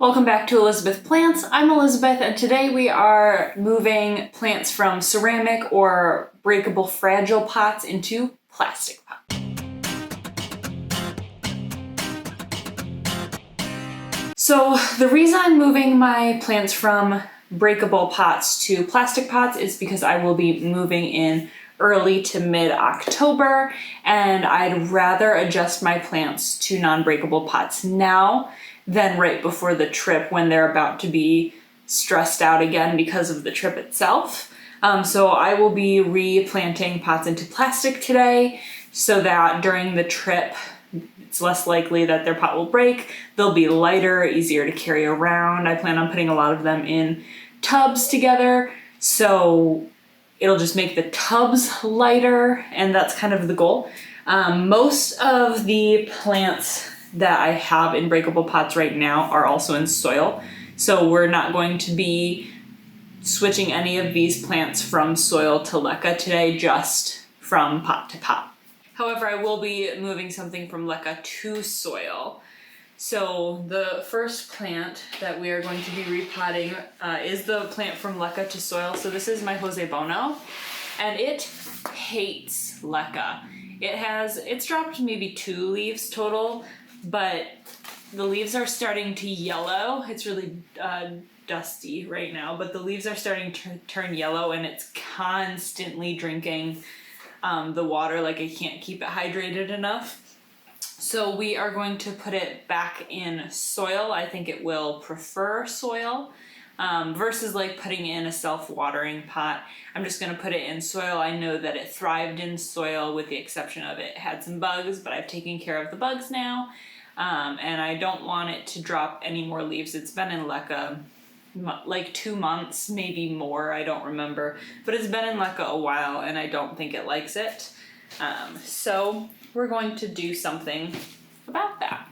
Welcome back to Elizabeth Plants. I'm Elizabeth, and today we are moving plants from ceramic or breakable fragile pots into plastic pots. So the reason I'm moving my plants from breakable pots to plastic pots is because I will be moving in early to mid-October, and I'd rather adjust my plants to non-breakable pots now than right before the trip when they're about to be stressed out again because of the trip itself. So I will be replanting pots into plastic today so that during the trip it's less likely that their pot will break. They'll be lighter, easier to carry around. I plan on putting a lot of them in tubs together, so it'll just make the tubs lighter, and that's kind of the goal. Most of the plants that I have in breakable pots right now are also in soil, so we're not going to be switching any of these plants from soil to leca today, just from pot to pot. However, I will be moving something from leca to soil. So the first plant that we are going to be repotting is the plant from leca to soil. So this is my Bono, and it hates leca. It's dropped maybe 2 leaves total, but the leaves are starting to yellow. It's really dusty right now, but the leaves are starting to turn yellow, and it's constantly drinking the water. Like, I can't keep it hydrated enough. So we are going to put it back in soil. I think it will prefer soil versus like putting in a self-watering pot. I'm just going to put it in soil. I know that it thrived in soil with the exception of it had some bugs, but I've taken care of the bugs now. And I don't want it to drop any more leaves. It's been in leca like 2 months, maybe more, I don't remember. But it's been in leca a while, and I don't think it likes it. So we're going to do something about that.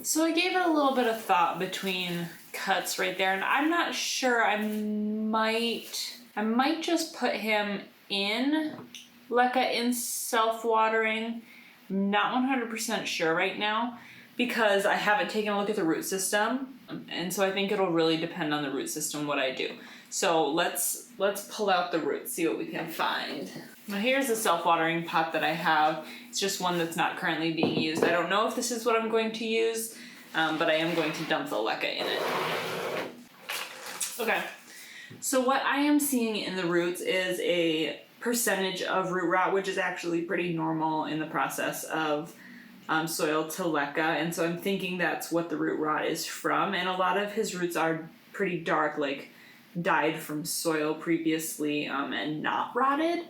So I gave it a little bit of thought between cuts right there, and I'm not sure. I might just put him in leca in self-watering. I'm not 100% sure right now because I haven't taken a look at the root system, and so I think it'll really depend on the root system what I do. So let's pull out the roots, see what we can find. Now here's the self-watering pot that I have. It's just one that's not currently being used. I don't know if this is what I'm going to use, but I am going to dump the leca in it. Okay, so what I am seeing in the roots is a percentage of root rot, which is actually pretty normal in the process of soil to leca, and so I'm thinking that's what the root rot is from. And a lot of his roots are pretty dark, like died from soil previously and not rotted.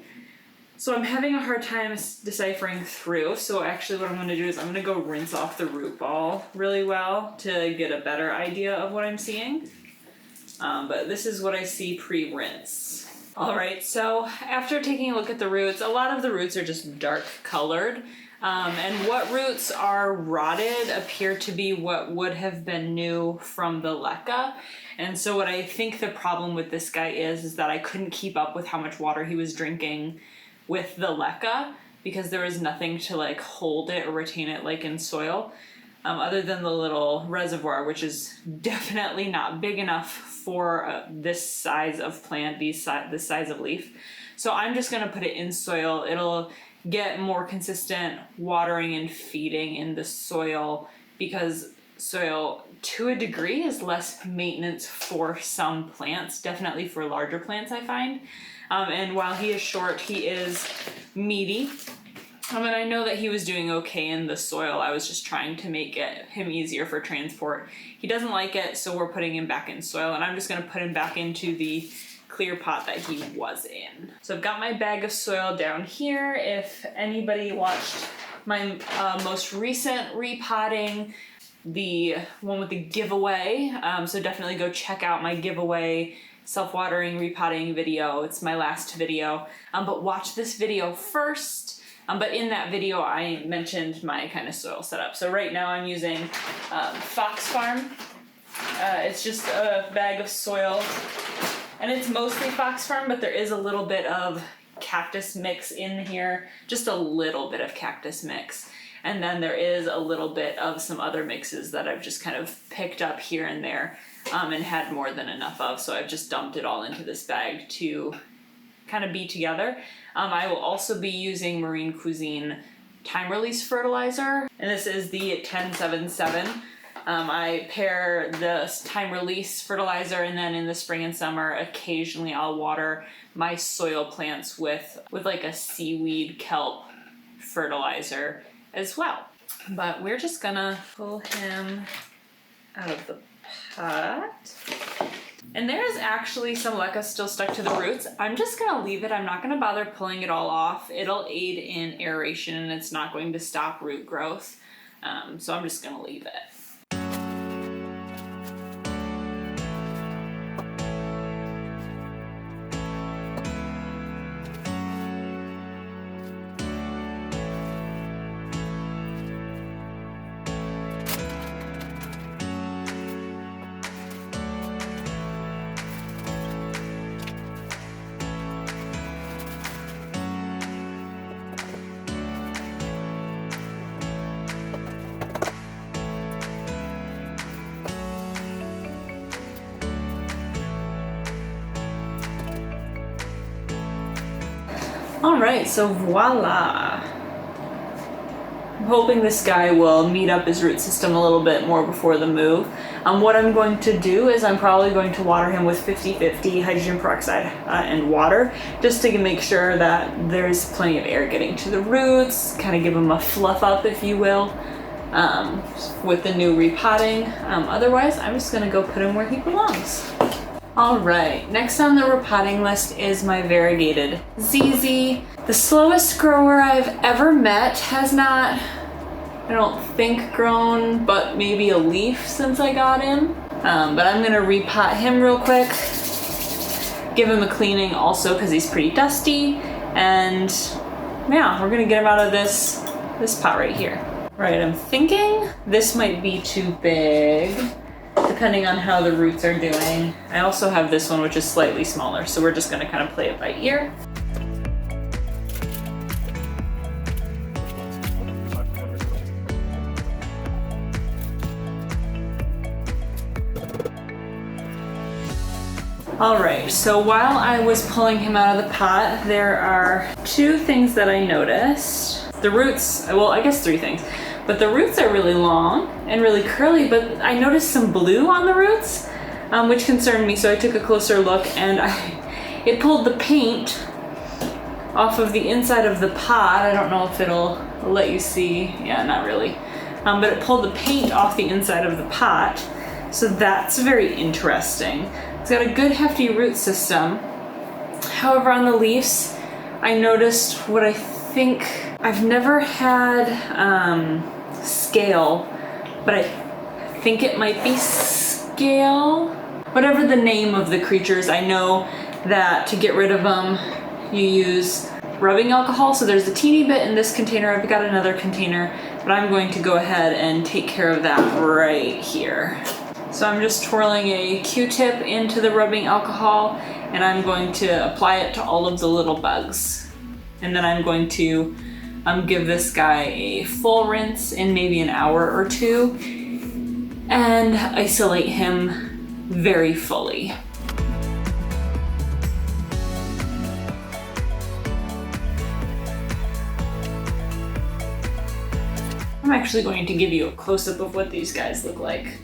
So I'm having a hard time deciphering through. So actually what I'm going to do is I'm going to go rinse off the root ball really well to get a better idea of what I'm seeing. But this is what I see pre-rinse. Alright, so after taking a look at the roots, a lot of the roots are just dark colored. And what roots are rotted appear to be what would have been new from the leca. And so what I think the problem with this guy is that I couldn't keep up with how much water he was drinking with the leca because there was nothing to like hold it or retain it like in soil, other than the little reservoir, which is definitely not big enough for this size of plant, this size of leaf. So I'm just gonna put it in soil. It'll get more consistent watering and feeding in the soil because soil to a degree is less maintenance for some plants, definitely for larger plants I find. And while he is short, he is meaty. And I know that he was doing okay in the soil. I was just trying to make him easier for transport. He doesn't like it, so we're putting him back in soil, and I'm just gonna put him back into the clear pot that he was in. So I've got my bag of soil down here. If anybody watched my most recent repotting, the one with the giveaway, so definitely go check out my giveaway self-watering repotting video. It's my last video, but watch this video first. But in that video, I mentioned my kind of soil setup. So right now I'm using Fox Farm. It's just a bag of soil, and it's mostly Fox Farm, but there is a little bit of cactus mix in here, just a little bit of cactus mix. And then there is a little bit of some other mixes that I've just kind of picked up here and there and had more than enough of. So I've just dumped it all into this bag to kind of be together. I will also be using Marine Cuisine time release fertilizer, and this is the 1077. I pair the time release fertilizer, and then in the spring and summer occasionally I'll water my soil plants with like a seaweed kelp fertilizer as well. But we're just gonna pull him out of the pot. And there is actually some leca still stuck to the roots. I'm just gonna leave it. I'm not gonna bother pulling it all off. It'll aid in aeration and it's not going to stop root growth. So I'm just gonna leave it. All right, so voila. I'm hoping this guy will meet up his root system a little bit more before the move. What I'm going to do is I'm probably going to water him with 50-50 hydrogen peroxide and water, just to make sure that there's plenty of air getting to the roots, kind of give him a fluff up, if you will, with the new repotting. Otherwise, I'm just gonna go put him where he belongs. All right, next on the repotting list is my Variegated ZZ. The slowest grower I've ever met, has not, I don't think, grown but maybe a leaf since I got him. But I'm gonna repot him real quick, give him a cleaning also because he's pretty dusty, and yeah, we're gonna get him out of this pot right here. Right, I'm thinking this might be too big, depending on how the roots are doing. I also have this one, which is slightly smaller, so we're just gonna kind of play it by ear. All right, so while I was pulling him out of the pot, there are two things that I noticed. The roots, well, I guess three things. But the roots are really long and really curly, but I noticed some blue on the roots, which concerned me, so I took a closer look, and it pulled the paint off of the inside of the pot. I don't know if it'll let you see. Yeah, not really. But it pulled the paint off the inside of the pot, so that's very interesting. It's got a good hefty root system. However, on the leaves, I noticed what I think, I've never had scale, but I think it might be scale. Whatever the name of the creatures, I know that to get rid of them, you use rubbing alcohol. So there's a teeny bit in this container. I've got another container, but I'm going to go ahead and take care of that right here. So I'm just twirling a Q-tip into the rubbing alcohol, and I'm going to apply it to all of the little bugs. And then I'm going to give this guy a full rinse in maybe an hour or two and isolate him very fully. I'm actually going to give you a close-up of what these guys look like.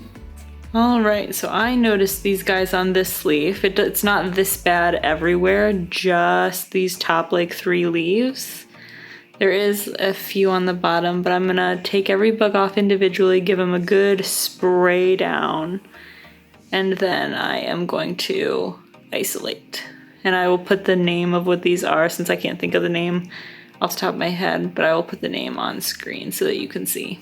All right, so I noticed these guys on this leaf. It's not this bad everywhere, just these top like 3 leaves. There is a few on the bottom, but I'm gonna take every bug off individually, give them a good spray down, and then I am going to isolate. And I will put the name of what these are, since I can't think of the name off the top of my head, but I will put the name on screen so that you can see.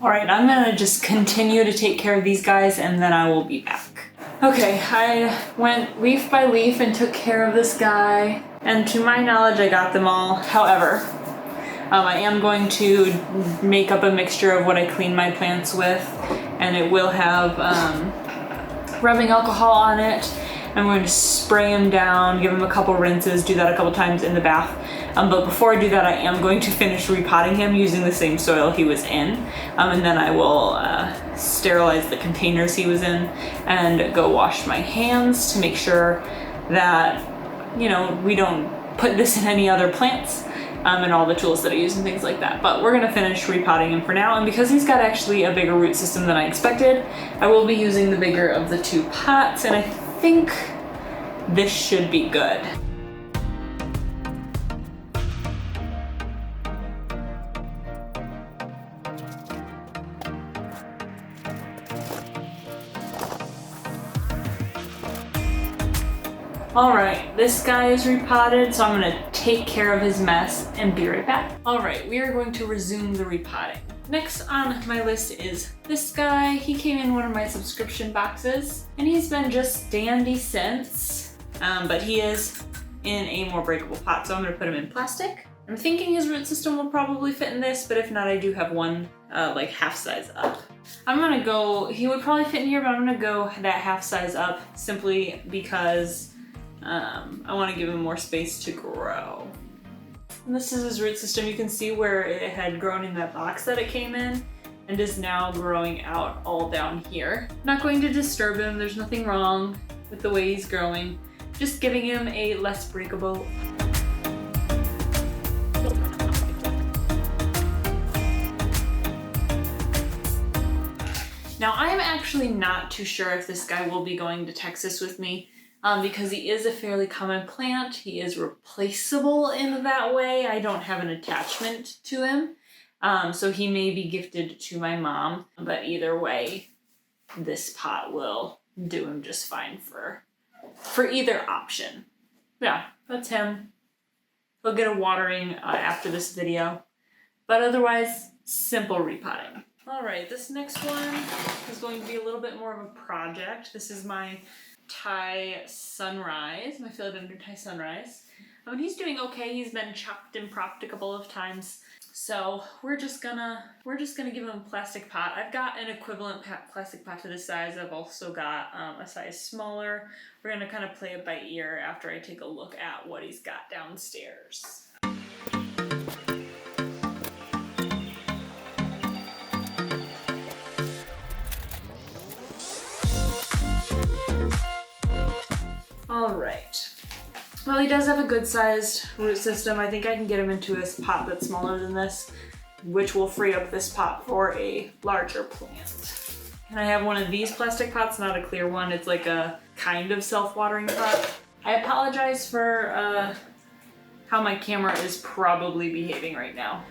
All right, I'm gonna just continue to take care of these guys and then I will be back. Okay, I went leaf by leaf and took care of this guy, and to my knowledge, I got them all. However, I am going to make up a mixture of what I clean my plants with, and it will have rubbing alcohol on it, I'm going to spray him down, give him a couple rinses, do that a couple times in the bath. But before I do that, I am going to finish repotting him using the same soil he was in. And then I will sterilize the containers he was in and go wash my hands to make sure that, you know, we don't put this in any other plants. And all the tools that I use and things like that. But we're gonna finish repotting him for now, and because he's got actually a bigger root system than I expected, I will be using the bigger of the two pots, and I think this should be good. Alright, this guy is repotted, so I'm going to take care of his mess and be right back. Alright, we are going to resume the repotting. Next on my list is this guy. He came in one of my subscription boxes, and he's been just dandy since, but he is in a more breakable pot, so I'm going to put him in plastic. I'm thinking his root system will probably fit in this, but if not, I do have one like half size up. I'm going to go, he would probably fit in here, but I'm going to go that half size up simply because I want to give him more space to grow. And this is his root system. You can see where it had grown in that box that it came in and is now growing out all down here. Not going to disturb him. There's nothing wrong with the way he's growing. Just giving him a less breakable. Now I'm actually not too sure if this guy will be going to Texas with me. Because he is a fairly common plant. He is replaceable in that way. I don't have an attachment to him. So he may be gifted to my mom, but either way, this pot will do him just fine for either option. Yeah, that's him. He'll get a watering after this video, but otherwise, simple repotting. All right, this next one is going to be a little bit more of a project. This is my Thai Sunrise, my philodendron Thai Sunrise. He's doing okay. He's been chopped and propped a couple of times. So we're just gonna give him a plastic pot. I've got an equivalent plastic pot to this size. I've also got a size smaller. We're gonna kind of play it by ear after I take a look at what he's got downstairs. All right. Well, he does have a good sized root system. I think I can get him into a pot that's smaller than this, which will free up this pot for a larger plant. And I have one of these plastic pots, not a clear one. It's like a kind of self-watering pot. I apologize for how my camera is probably behaving right now.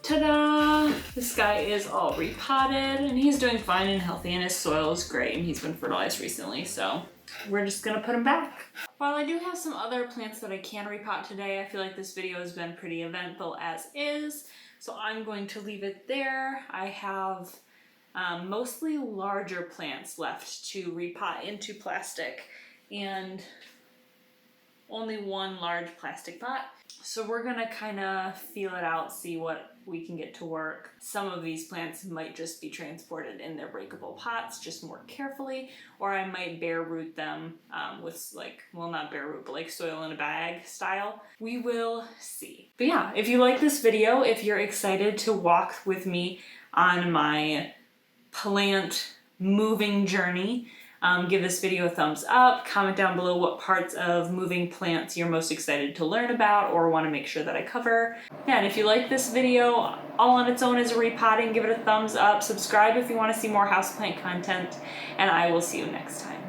Ta-da! This guy is all repotted and he's doing fine and healthy and his soil is great and he's been fertilized recently, so we're just gonna put him back. While I do have some other plants that I can repot today, I feel like this video has been pretty eventful as is, so I'm going to leave it there. I have mostly larger plants left to repot into plastic and only one large plastic pot. So we're gonna kind of feel it out, see what we can get to work. Some of these plants might just be transported in their breakable pots, just more carefully, or I might bare root them with like, well, not bare root, but like soil in a bag style. We will see. But yeah, if you like this video, if you're excited to walk with me on my plant moving journey, give this video a thumbs up, comment down below what parts of moving plants you're most excited to learn about or want to make sure that I cover. Yeah, and if you like this video all on its own as a repotting, give it a thumbs up, subscribe if you want to see more houseplant content, and I will see you next time.